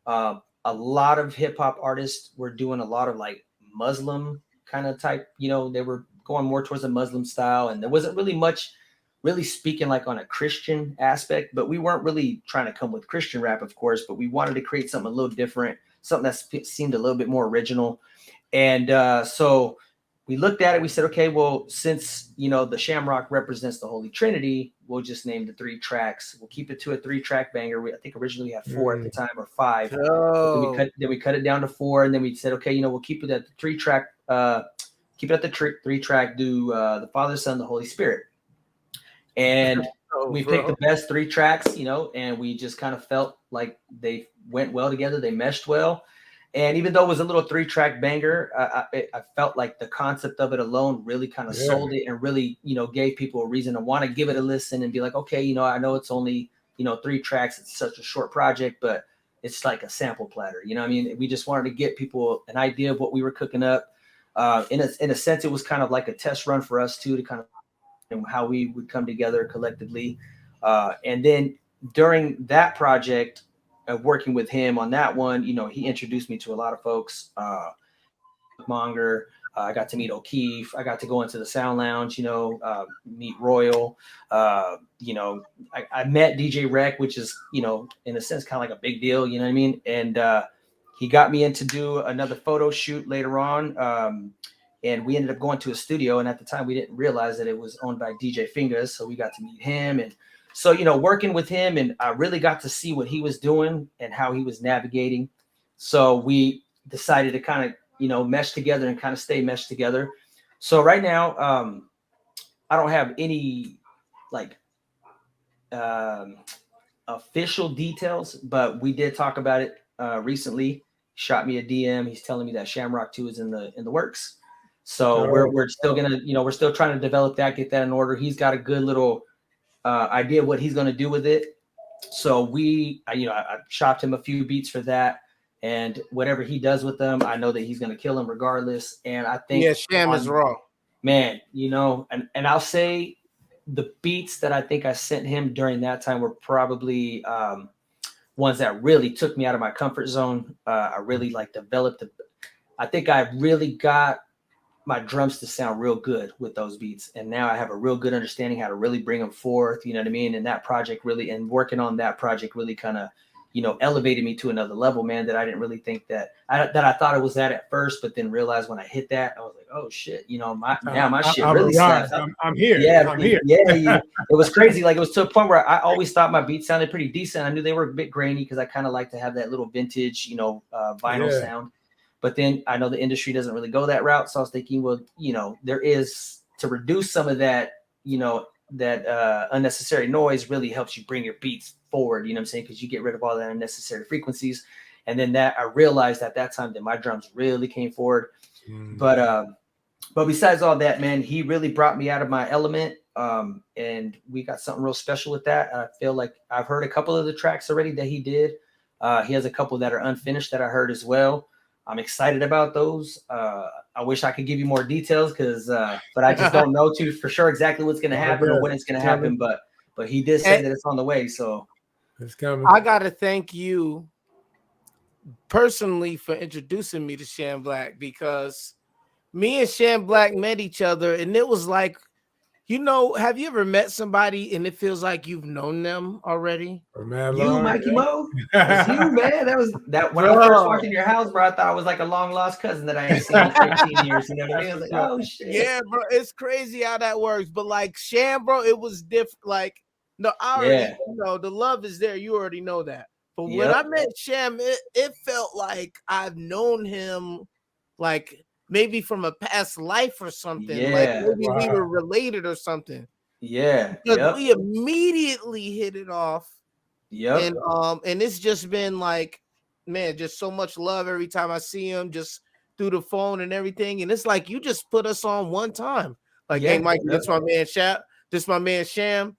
a lot of hip hop artists were doing a lot of like Muslim kind of type, you know, they were going more towards a Muslim style, and there wasn't really much really speaking like on a Christian aspect, but we weren't really trying to come with Christian rap, of course, but we wanted to create something a little different, something that seemed a little bit more original. And so we looked at it. We said, okay, well, since, you know, the Shamrock represents the Holy Trinity, we'll just name the 3 tracks. We'll keep it to a 3-track banger. I think originally we had 4 at the time, or 5. Then we cut it down to 4, and then we said, okay, you know, we'll keep it at the 3-track. Keep it at the 3-track. Do the Father, Son, the Holy Spirit. And we picked the best 3 tracks, you know, and we just kind of felt like they went well together. They meshed well. And even though it was a little 3-track banger, I felt like the concept of it alone really kind of sold it, and really, you know, gave people a reason to want to give it a listen and be like, okay, you know, I know it's only, you know, 3 tracks. It's such a short project, but it's like a sample platter. You know what I mean? We just wanted to get people an idea of what we were cooking up. In a sense, it was kind of like a test run for us too, to kind of how we would come together collectively. And then during that project, working with him on that one, you know, he introduced me to a lot of folks. Monger, I got to meet O'Keefe. I got to go into the Sound Lounge, you know, meet Royal. You know, I met DJ Rec, which is, you know, in a sense, kind of like a big deal, you know what I mean? And he got me in to do another photo shoot later on. And we ended up going to a studio. And at the time, we didn't realize that it was owned by DJ Fingers. So we got to meet him. And so, you know, working with him, and I really got to see what he was doing and how he was navigating. So we decided to kind of, you know, mesh together and kind of stay meshed together. So right now, I don't have any like official details, but we did talk about it recently. Shot me a DM. He's telling me that Shamrock 2 is in the works. So we're still gonna, you know, we're still trying to develop that, get that in order. He's got a good little idea of what he's going to do with it. So I shopped him a few beats for that, and whatever he does with them, I know that he's going to kill them regardless. And I think Sham is raw, man, you know, and I'll say the beats that I think I sent him during that time were probably ones that really took me out of my comfort zone. I really like developed. I think I really got my drums to sound real good with those beats. And now I have a real good understanding how to really bring them forth. You know what I mean? And that project really, and working on that project really kind of, you know, elevated me to another level, man, that I didn't really think that I thought it was at first, but then realized when I hit that, I was like, oh shit, you know, my shit really slaps. I'm here. Yeah, I'm here. Yeah, it was crazy. Like, it was to a point where I always thought my beats sounded pretty decent. I knew they were a bit grainy because I kind of like to have that little vintage, you know, vinyl sound. But then I know the industry doesn't really go that route. So I was thinking, well, you know, there is to reduce some of that, you know, that unnecessary noise really helps you bring your beats forward. You know what I'm saying? Because you get rid of all that unnecessary frequencies. And then that I realized at that time that my drums really came forward. But besides all that, man, he really brought me out of my element. And we got something real special with that. I feel like I've heard a couple of the tracks already that he did. He has a couple that are unfinished that I heard as well. I'm excited about those. I wish I could give you more details but I just don't know for sure exactly what's going to happen or when it's going to happen. But he did say that it's on the way. So it's coming. I got to thank you personally for introducing me to Sham Blak, because me and Sham Blak met each other and it was like, you know, have you ever met somebody and it feels like you've known them already? You, Mikey Mo? It's you, man. That when I first walked in your house, bro, I thought I was like a long lost cousin that I ain't seen in 15 years. You know what I mean? I was like, oh shit. Yeah, bro. It's crazy how that works. But like Sham, bro, it was different. Like, no, I already know the love is there. You already know that. But when I met Sham, it felt like I've known him like maybe from a past life or something. Like maybe we were related or something. Yeah. Because we immediately hit it off. And it's just been like, man, just so much love every time I see him, just through the phone and everything. And it's like you just put us on one time. Like, hey, Mike, that's my man Sham. This my man Sham.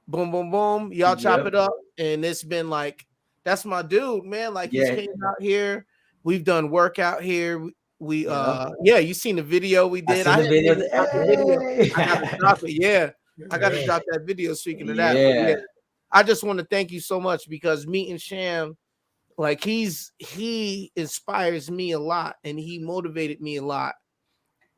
Boom, boom, boom. Y'all chop it up. And it's been like, that's my dude, man. Like he's came out here. We've done work out here. We you seen the video we did. I I gotta drop it. Yeah. I gotta drop that video. Speaking of that, I just want to thank you so much, because meeting Sham, like he inspires me a lot and he motivated me a lot.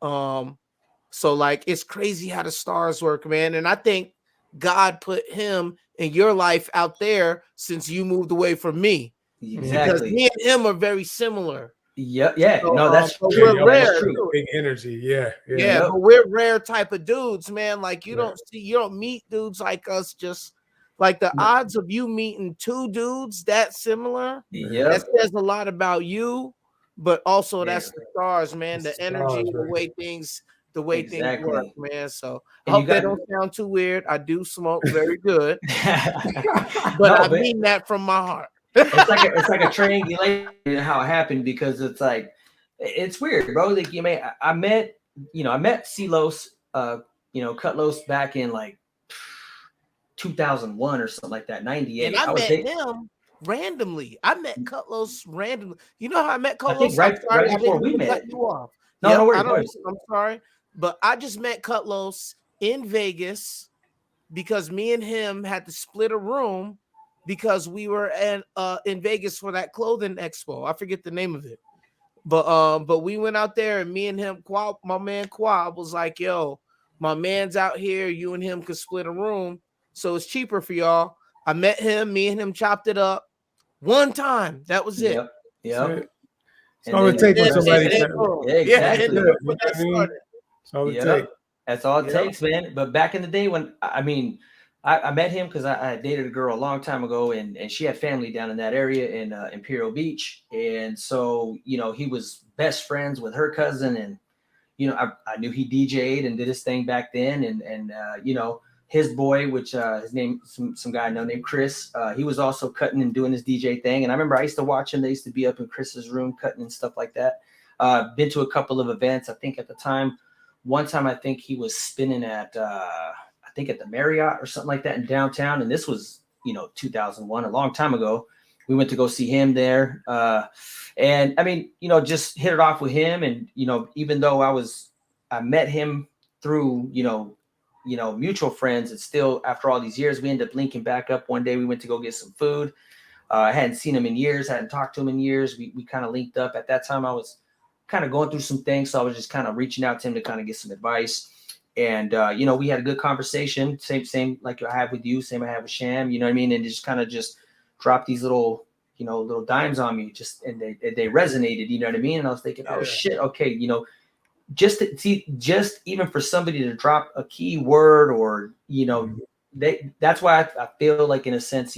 So like it's crazy how the stars work, man. And I think God put him in your life out there since you moved away from me. Because me and him are very similar. So, no, that's true. We're rare. Big energy. But we're rare type of dudes, man. Like you don't meet dudes like us. Just like the odds of you meeting two dudes that similar, that says a lot about you. But also that's the stars, man. The energy, the way things work, man. So I hope that don't sound too weird. I do smoke very good, but I mean that from my heart. It's like a triangulation how it happened, because it's like it's weird, bro. Like I met Cutlos, Cutlos back in like 2001 or something like that, 98. And I met him randomly. I met Cutlos randomly. You know how I met Cutlos? I think right before we met. You off. No worries. I'm sorry, but I just met Cutlos in Vegas because me and him had to split a room because we were in Vegas for that clothing expo. I forget the name of it. But we went out there and me and him, my man Quab was like, yo, my man's out here. You and him could split a room. So it's cheaper for y'all. I met him. Me and him chopped it up one time. That was it. Yep. That's all it takes for somebody. Exactly. That's all it takes. That's all it takes, man. But back in the day when, I met him because I dated a girl a long time ago, and she had family down in that area in Imperial Beach. And so, he was best friends with her cousin. And, I knew he DJ'd and did his thing back then. And his boy, which his name, some guy I know named Chris, he was also cutting and doing his DJ thing. And I remember I used to watch him. They used to be up in Chris's room cutting and stuff like that. Been to a couple of events. I think at the time, one time I think he was spinning at at the Marriott or something like that in downtown. And this was, 2001, a long time ago. We went to go see him there. And just hit it off with him. And, even though I met him through, mutual friends. It's still, after all these years, we ended up linking back up. One day we went to go get some food. I hadn't seen him in years, hadn't talked to him in years. We kind of linked up. At that time, I was kind of going through some things, so I was just kind of reaching out to him to kind of get some advice. And we had a good conversation, same like I have with you, same I have with Sham, you know what I mean? And just kind of just dropped these little dimes on me, and they resonated, you know what I mean? And I was thinking, oh shit, okay, just even for somebody to drop a key word, or that's why I feel like, in a sense,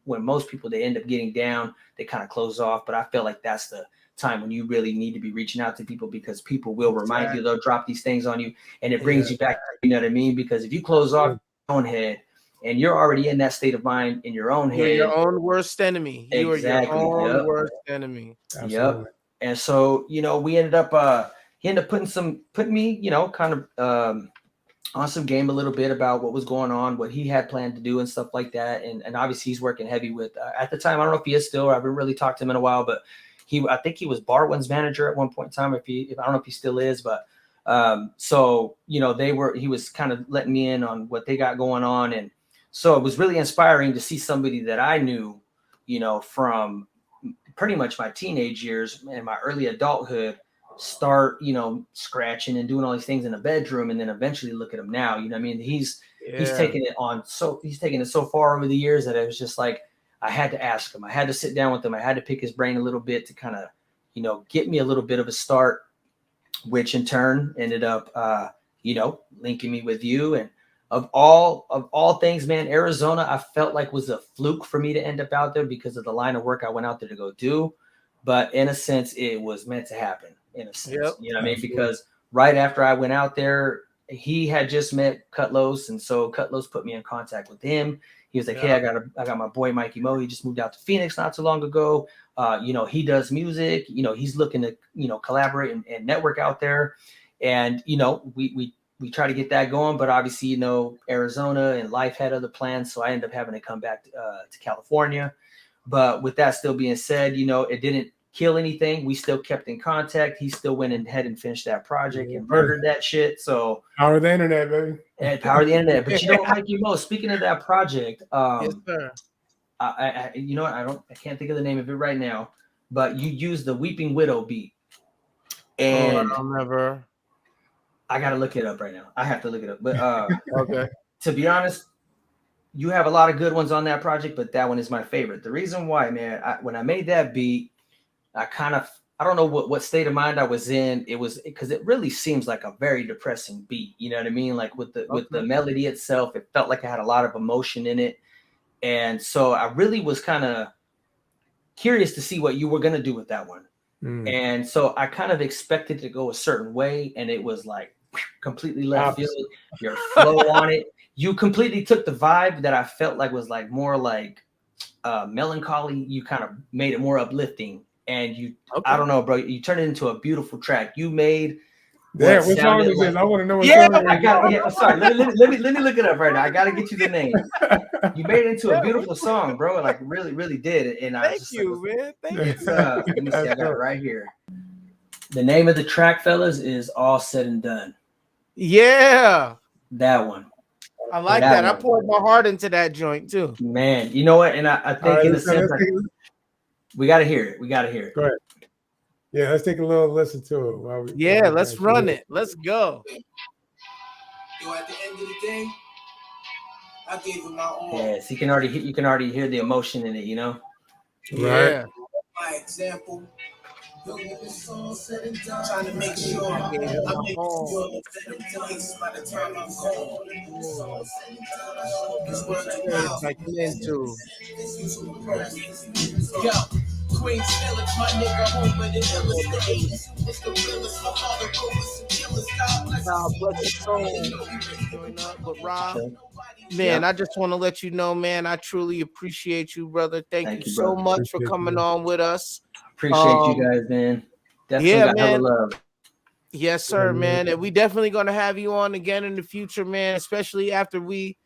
when most people, they end up getting down, they kind of close off. But I feel like that's the time when you really need to be reaching out to people, because people will remind you, they'll drop these things on you, and it brings you back, you know what I mean? Because if you close off your own head, and you're already in that state of mind in your own head, you're your own worst enemy. You are your own worst enemy. Absolutely. Yep. And so, we ended up he ended up putting me, kind of on some game a little bit about what was going on, what he had planned to do and stuff like that. And obviously he's working heavy with, at the time, I don't know if he is still, or I haven't really talked to him in a while, but I think he was Barwin's manager at one point in time. I don't know if he still is, but so, he was kind of letting me in on what they got going on. And so it was really inspiring to see somebody that I knew, from pretty much my teenage years and my early adulthood, start, scratching and doing all these things in a bedroom, and then eventually look at him now. You know what I mean? He's taken it so far over the years that it was just like, I had to ask him. I had to sit down with him. I had to pick his brain a little bit to kind of, get me a little bit of a start, which in turn ended up, linking me with you. And of all things, man, Arizona, I felt like was a fluke for me to end up out there because of the line of work I went out there to go do. But in a sense, it was meant to happen. In a sense, you know what I mean? Because right after I went out there, he had just met Cutlos, and so Cutlos put me in contact with him. He was like, "Hey, I got my boy Mikey Mo. He just moved out to Phoenix not too long ago. He does music. He's looking to collaborate and network out there." And we try to get that going, but obviously Arizona and life had other plans, so I ended up having to come back to California. But with that still being said, it didn't kill anything. We still kept in contact. He still went ahead and finished that project and murdered that shit. So power of the internet, baby. And power of the internet. But Mikey Mo, speaking of that project, yes, sir. I can't think of the name of it right now, but you used the Weeping Widow beat. And I don't remember. I gotta look it up right now. I have to look it up. But okay. To be honest, you have a lot of good ones on that project, but that one is my favorite. The reason why, man, when I made that beat, I don't know what state of mind I was in. It was because it really seems like a very depressing beat. You know what I mean? Like with the melody itself, it felt like it had a lot of emotion in it. And so I really was kind of curious to see what you were going to do with that one. And so I kind of expected to go a certain way, and it was like completely left field. Your flow on it. You completely took the vibe that I felt like was like more like melancholy. You kind of made it more uplifting. And I don't know, bro. You turned it into a beautiful track. You made. Yeah, what song is this? I want to know what song. I got. Yeah, sorry. Let me look it up right now. I gotta get you the name. You made it into a beautiful song, bro. Like really, really did. And thank you, man. Thank you. Let me see. I got it right here. The name of the track, fellas, is All Said and Done. Yeah, that one. I like that. I poured my heart into that joint too. Man, you know what? And I think in a sense. We got to hear it. Go ahead. Yeah, let's take a little listen to it. Let's run it. Let's go. Yo, at the end of the day, I gave him my all. Yes, you can already hear the emotion in it, Yeah. Right. My example. Trying to make sure I make you feel a better place by the time I'm gone. It's like into. Yo, Queen's Village, my nigga, home with the illest days. It's the realest of all the rumors and killers. God bless his soul. But Rob, man, I just want to let you know, man, I truly appreciate you, brother. Thank you so much for coming on with us. Appreciate you guys, man. Definitely got hella love. Yes, sir, man. And we definitely gonna have you on again in the future, man. Especially after we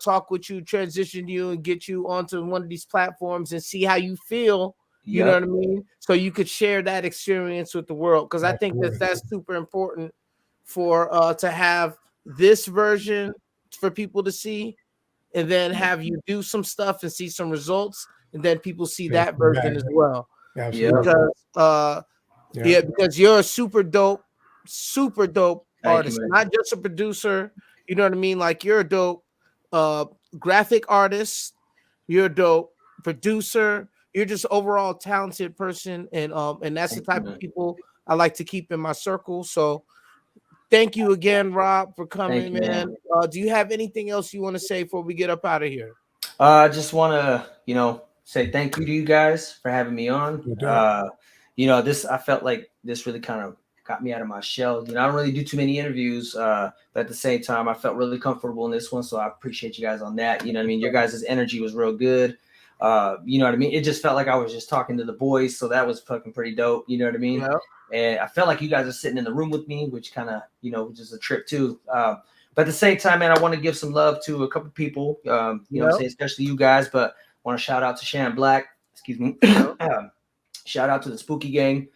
talk with you, transition you, and get you onto one of these platforms and see how you feel. You know what I mean? So you could share that experience with the world, because I think that's super important for to have this version for people to see, and then have you do some stuff and see some results, and then people see that version as well. Absolutely. Because because you're a super dope artist, not just a producer. You know what I mean? Like, you're a dope graphic artist, you're a dope producer, you're just overall talented person, and that's the type of people I like to keep in my circle. So thank you again, Rob, for coming, man. Do you have anything else you want to say before we get up out of here? I just want to, say thank you to you guys for having me on. I felt like this really kind of got me out of my shell. I don't really do too many interviews, but at the same time, I felt really comfortable in this one. So I appreciate you guys on that. You know what I mean? Your guys' energy was real good. You know what I mean? It just felt like I was just talking to the boys. So that was fucking pretty dope. You know what I mean? Yeah. And I felt like you guys are sitting in the room with me, which kind of, which is a trip too. But at the same time, man, I want to give some love to a couple people, you know what I'm saying, especially you guys, but I want to shout out to Sham Blak, excuse me. Shout out to the Spooky Gang.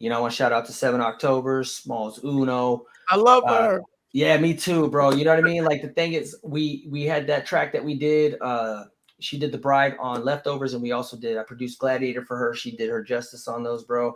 I want to shout out to 7 Octobers, Smalls Uno. I love her. Yeah, me too, bro. You know what I mean? Like, the thing is, we had that track that we did. She did The Bride on Leftovers, and I produced Gladiator for her. She did her justice on those, bro.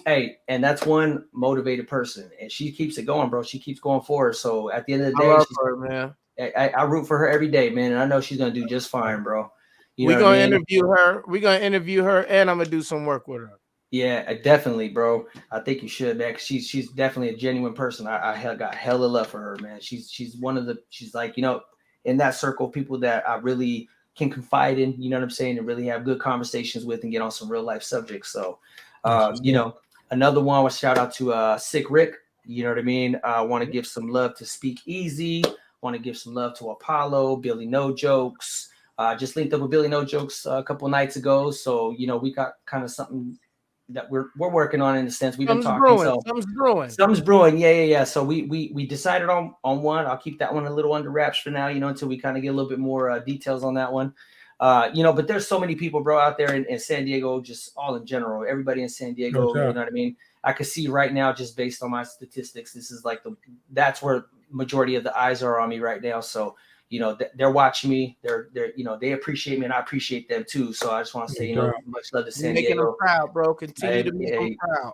And that's one motivated person, and she keeps it going, bro. She keeps going forward. So at the end of the day, I love her, man. I root for her every day, man, and I know she's gonna do just fine, bro. We're gonna interview her. We're gonna interview her, and I'm gonna do some work with her. Yeah, definitely, bro. I think you should, man. She's definitely a genuine person. I got hella love for her, man. She's one of she's like, in that circle of people that I really can confide in, you know what I'm saying, and really have good conversations with and get on some real life subjects. So, another one was shout out to Sick Rick. You know what I mean? I want to give some love to Speak Easy. Want to give some love to Apollo, Billy No Jokes. Just linked up with Billy No Jokes a couple nights ago. So, we got kind of something that we're working on, in a sense. We've been talking. Something's brewing. Yeah. So we decided on one. I'll keep that one a little under wraps for now, until we kind of get a little bit more details on that one. But there's so many people, bro, out there in San Diego, just all in general, everybody in San Diego, you know what I mean? I can see right now, just based on my statistics, this is like that's where majority of the eyes are on me right now. So, they're watching me, they appreciate me, and I appreciate them too. So I just want to say, much love to San Diego. Making them proud, bro. Continue to make them proud.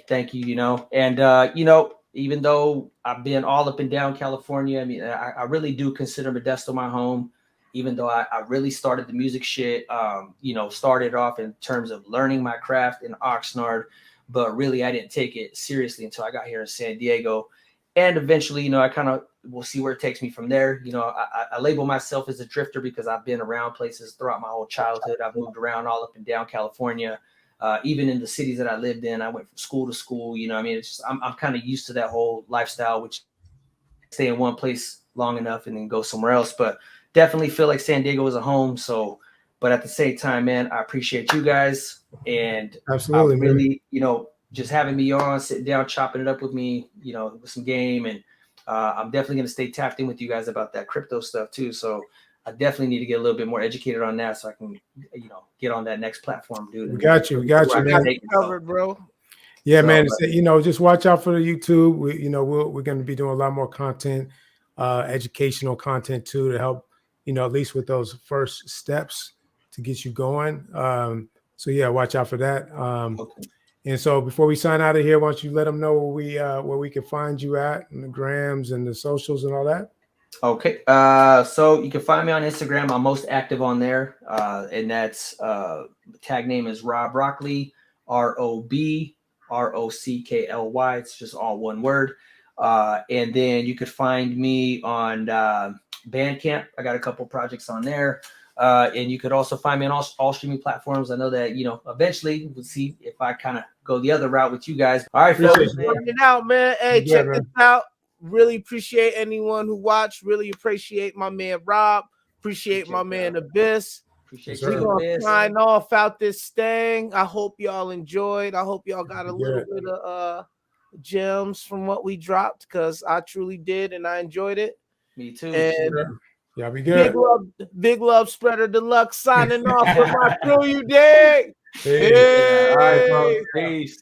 Thank you, and, even though I've been all up and down California, I mean, I really do consider Modesto my home. Even though I really started the music shit, started off in terms of learning my craft in Oxnard, but really I didn't take it seriously until I got here in San Diego. And eventually, I kind of will see where it takes me from there. I label myself as a drifter because I've been around places throughout my whole childhood. I've moved around all up and down California, even in the cities that I lived in. I went from school to school. I mean, it's just, I'm kind of used to that whole lifestyle, which stay in one place long enough and then go somewhere else. But definitely feel like San Diego is a home. So, but at the same time, man, I appreciate you guys, and absolutely, really, just having me on, sitting down, chopping it up with me, with some game. And I'm definitely going to stay tapped in with you guys about that crypto stuff too. So I definitely need to get a little bit more educated on that so I can, get on that next platform, dude. We got you, man. Covered, bro. Yeah, so, man. Just watch out for the YouTube. We're going to be doing a lot more content, educational content too, to help, at least with those first steps to get you going. So yeah, watch out for that. Okay. And so before we sign out of here, why don't you let them know where we can find you at, and the grams and the socials and all that? Okay. So you can find me on Instagram. I'm most active on there. And that's tag name is Rob ROCKLY, ROBROCKLY. It's just all one word. And then you could find me on Bandcamp. I got a couple projects on there. And you could also find me on all streaming platforms. I know that, eventually we'll see if I kind of go the other route with you guys. All right, fellas. It out, man. Hey, check this out. Really appreciate anyone who watched. Really appreciate my man Rob. Appreciate my man Abyss. We're gonna sign off out this thing. I hope y'all enjoyed. I hope y'all got a little bit of gems from what we dropped, because I truly did, and I enjoyed it. Me too. And yeah, be good. Big love spreader deluxe signing off with my crew. You dig? Hey. All right, bro. Peace.